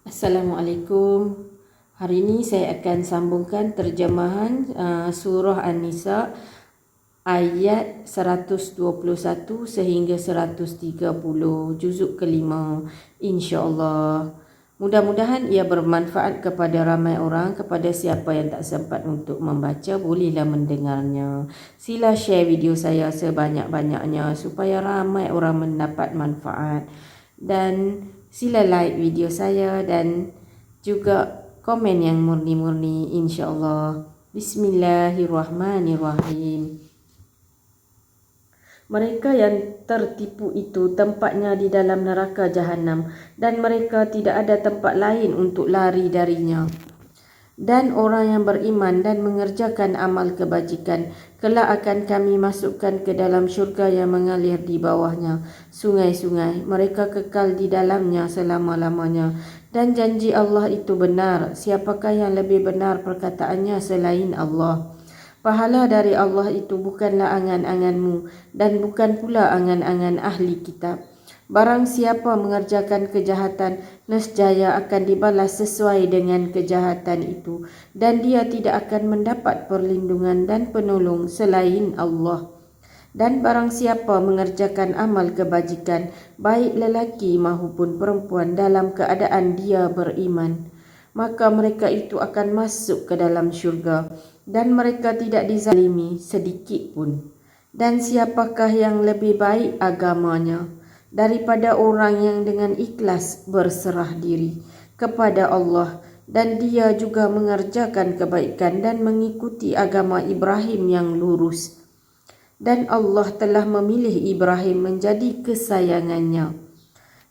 Assalamualaikum. Hari ini saya akan sambungkan terjemahan surah An-Nisa ayat 121 sehingga 130, juzuk kelima, insya-Allah. Mudah-mudahan ia bermanfaat kepada ramai orang. Kepada siapa yang tak sempat untuk membaca, bolehlah mendengarnya. Sila share video saya sebanyak-banyaknya supaya ramai orang mendapat manfaat. Dan sila like video saya dan juga komen yang murni-murni, insya-Allah. Bismillahirrahmanirrahim. Mereka yang tertipu itu tempatnya di dalam neraka jahanam, dan mereka tidak ada tempat lain untuk lari darinya. Dan orang yang beriman dan mengerjakan amal kebajikan, kelak akan kami masukkan ke dalam syurga yang mengalir di bawahnya sungai-sungai. Mereka kekal di dalamnya selama-lamanya. Dan janji Allah itu benar. Siapakah yang lebih benar perkataannya selain Allah? Pahala dari Allah itu bukanlah angan-anganmu dan bukan pula angan-angan ahli kitab. Barang siapa mengerjakan kejahatan, nescaya akan dibalas sesuai dengan kejahatan itu, dan dia tidak akan mendapat perlindungan dan penolong selain Allah. Dan barang siapa mengerjakan amal kebajikan, baik lelaki maupun perempuan, dalam keadaan dia beriman, maka mereka itu akan masuk ke dalam syurga, dan mereka tidak dizalimi sedikit pun. Dan siapakah yang lebih baik agamanya daripada orang yang dengan ikhlas berserah diri kepada Allah, dan dia juga mengerjakan kebaikan dan mengikuti agama Ibrahim yang lurus. Dan Allah telah memilih Ibrahim menjadi kesayangannya.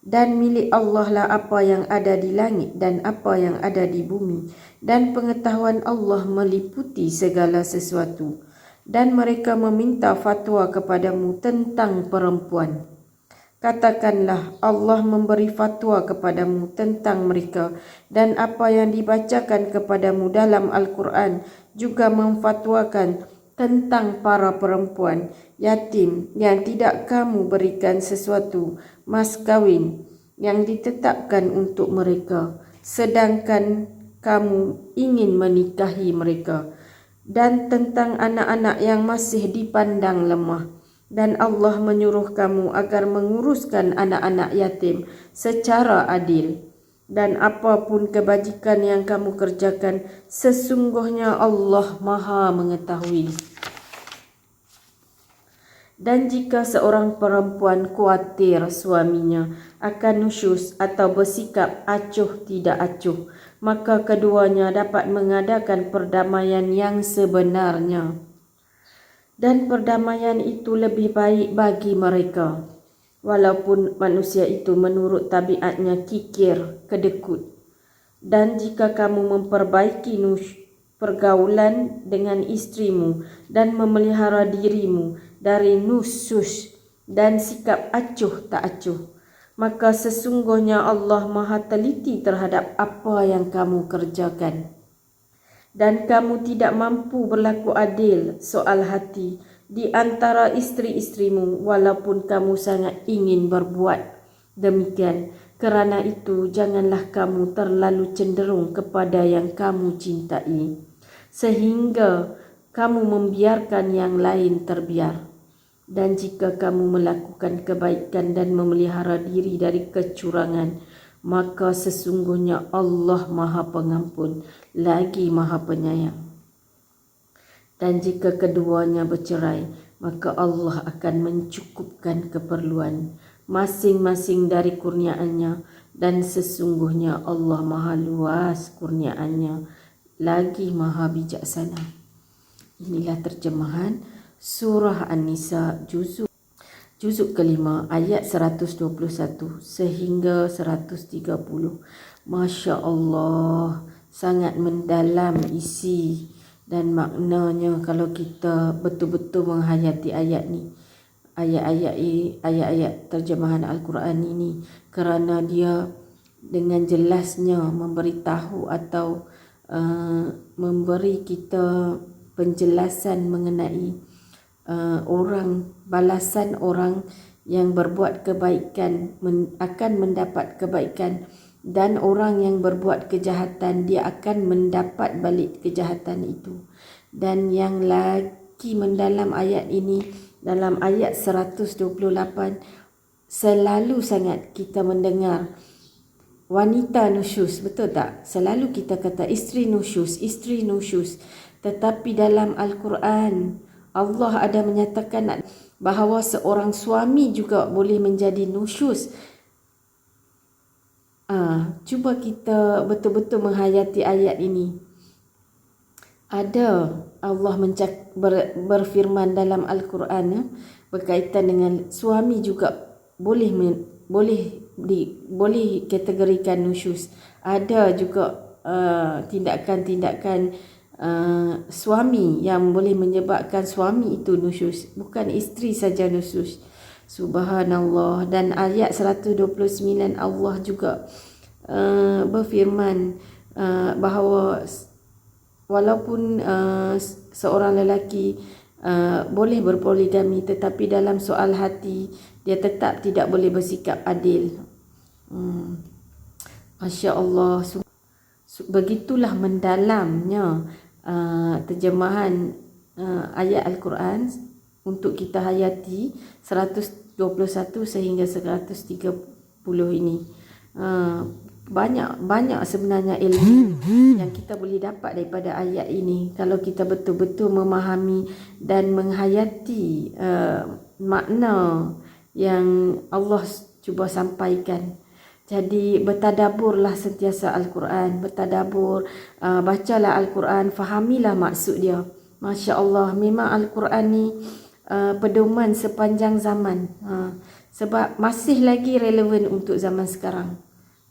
Dan milik Allah lah apa yang ada di langit dan apa yang ada di bumi, dan pengetahuan Allah meliputi segala sesuatu. Dan mereka meminta fatwa kepadamu tentang perempuan. Katakanlah, Allah memberi fatwa kepadamu tentang mereka, dan apa yang dibacakan kepadamu dalam Al-Quran juga memfatwakan tentang para perempuan yatim yang tidak kamu berikan sesuatu mas kawin yang ditetapkan untuk mereka, sedangkan kamu ingin menikahi mereka, dan tentang anak-anak yang masih dipandang lemah. Dan Allah menyuruh kamu agar menguruskan anak-anak yatim secara adil. Dan apapun kebajikan yang kamu kerjakan, sesungguhnya Allah Maha mengetahui. Dan jika seorang perempuan khawatir suaminya akan nusyus atau bersikap acuh tidak acuh, maka keduanya dapat mengadakan perdamaian yang sebenarnya. Dan perdamaian itu lebih baik bagi mereka, walaupun manusia itu menurut tabiatnya kikir, kedekut. Dan jika kamu memperbaiki pergaulan dengan istrimu dan memelihara dirimu dari nusyus dan sikap acuh tak acuh, maka sesungguhnya Allah Maha teliti terhadap apa yang kamu kerjakan. Dan kamu tidak mampu berlaku adil soal hati di antara isteri-istrimu, walaupun kamu sangat ingin berbuat demikian. Kerana itu, janganlah kamu terlalu cenderung kepada yang kamu cintai, sehingga kamu membiarkan yang lain terbiar. Dan jika kamu melakukan kebaikan dan memelihara diri dari kecurangan, maka sesungguhnya Allah Maha Pengampun lagi Maha Penyayang. Dan jika keduanya bercerai, maka Allah akan mencukupkan keperluan masing-masing dari kurniaannya, dan sesungguhnya Allah Maha luas kurniaannya lagi Maha bijaksana. Inilah terjemahan surah An-Nisa juzuk kelima ayat 121 sehingga 130. Masya Allah, sangat mendalam isi dan maknanya kalau kita betul-betul menghayati ayat ni, ayat-ayat terjemahan Al-Quran ini, kerana dia dengan jelasnya memberitahu atau memberi kita penjelasan mengenai balasan orang yang berbuat kebaikan akan mendapat kebaikan dan orang yang berbuat kejahatan dia akan mendapat balik kejahatan itu. Dan yang lagi mendalam ayat ini, dalam ayat 128, selalu sangat kita mendengar wanita nusyus, betul tak? Selalu kita kata isteri nusyus, isteri nusyus. Tetapi dalam Al-Quran, Allah ada menyatakan bahawa seorang suami juga boleh menjadi nusyus. Cuba kita betul-betul menghayati ayat ini. Ada Allah berfirman dalam Al-Quran berkaitan dengan suami juga boleh kategorikan nusyus. Ada juga tindakan-tindakan suami yang boleh menyebabkan suami itu nusyus, bukan isteri saja nusyus. Subhanallah. Dan ayat 129 Allah juga berfirman bahawa walaupun seorang lelaki boleh berpoligami, tetapi dalam soal hati dia tetap tidak boleh bersikap adil. Masya Allah. Begitulah mendalamnya terjemahan ayat Al-Quran untuk kita hayati 121 sehingga 130 ini. Banyak sebenarnya ilmu yang kita boleh dapat daripada ayat ini kalau kita betul-betul memahami dan menghayati makna yang Allah cuba sampaikan. Jadi bertadaburlah sentiasa Al-Quran, bertadabur, bacalah Al-Quran, fahamilah maksud dia. Masya Allah, memang Al-Quran ni pedoman sepanjang zaman. Sebab masih lagi relevan untuk zaman sekarang.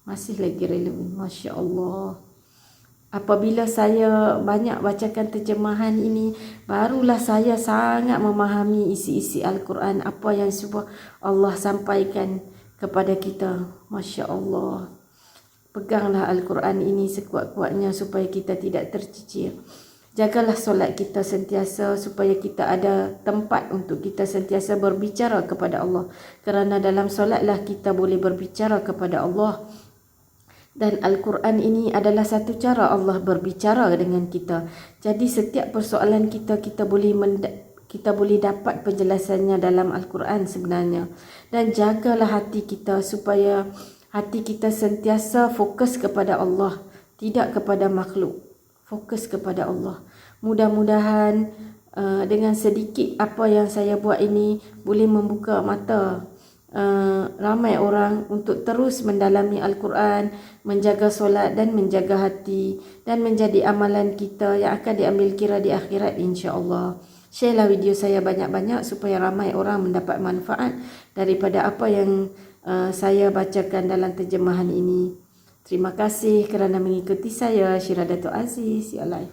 Masih lagi relevan, Masya Allah. Apabila saya banyak bacakan terjemahan ini, barulah saya sangat memahami isi-isi Al-Quran, apa yang cuba Allah sampaikan kepada kita. Masya Allah. Peganglah Al-Quran ini sekuat-kuatnya supaya kita tidak tercicir. Jagalah solat kita sentiasa supaya kita ada tempat untuk kita sentiasa berbicara kepada Allah. Kerana dalam solatlah kita boleh berbicara kepada Allah. Dan Al-Quran ini adalah satu cara Allah berbicara dengan kita. Jadi setiap persoalan kita boleh dapat penjelasannya dalam Al-Quran sebenarnya. Dan jagalah hati kita supaya hati kita sentiasa fokus kepada Allah, tidak kepada makhluk. Fokus kepada Allah. Mudah-mudahan dengan sedikit apa yang saya buat ini boleh membuka mata ramai orang untuk terus mendalami Al-Quran, menjaga solat dan menjaga hati, dan menjadi amalan kita yang akan diambil kira di akhirat insya-Allah. Sharelah video saya banyak-banyak supaya ramai orang mendapat manfaat daripada apa yang saya bacakan dalam terjemahan ini. Terima kasih kerana mengikuti saya, Syirah Dato' Aziz. Ya Allah.